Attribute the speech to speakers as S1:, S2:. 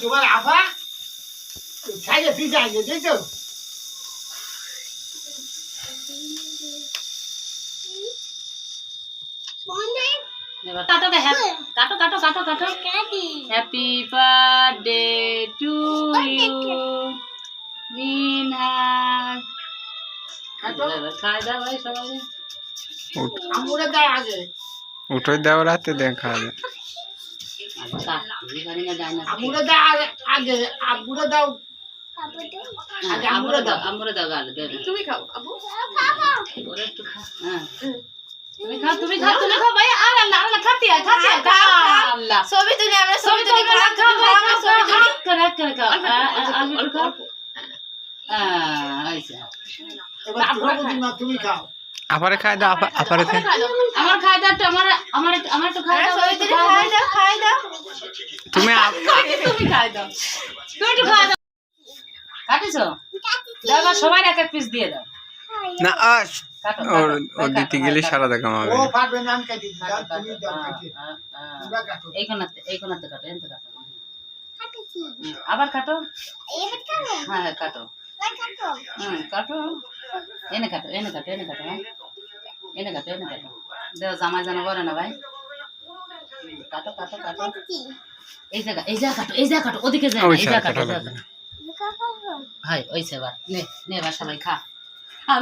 S1: তোমার আফা ছাইলে পিজা আইলে দেখছো
S2: কাটো কাটো কাটো কাটো কাটো happy birthday to you Minhaj খাই দাও ভাই সবাই
S1: আমুরে দাও আগে
S3: উঠে দাও রাতে দেখা যায়
S1: আমুরে দাও আগে আমুরে দাও
S2: আমরে দাও গাল
S4: তুমি খাও আবু
S2: ওরে একটু খা হ্যাঁ তুমি খাও ভাই আল্লাহ আল্লাহ খাতি আল্লাহ
S4: ছবি তুলি আমরা ছবি তুলি
S2: খাও
S4: খাও
S2: ছবি তুলি করে খাও আলু খাও আচ্ছা
S1: এবার তুমি খাও
S3: আপারে খাই দাও আপারে খাই
S2: আমার খাই দাও তো আমার তো খাই দাও
S4: ছবি তুলি খাই দাও
S3: তুমি
S2: তুমি খাই দাও তুমি একটু খাই দাও কাটিছো দাও সবাই এক এক পিস দিয়ে দাও
S3: না ও দিতে গেলে সারা দেখা হবে
S1: ও পারবে না আমি কাটি দাও তুমি দাও কাটি পুরো কাটো
S2: এই কোণাতে কাটো এনতে কাটো আবার কাটো হ্যাঁ কাটো কাটো এনে কাটো হ্যাঁ এনে কাটো দেও জামাই জানা করে না ভাই কাটো এই জায়গা কাটো ওদিকে যায় এই জায়গা কাটো ভাই ওই সেবার নে বা সবাই খা আর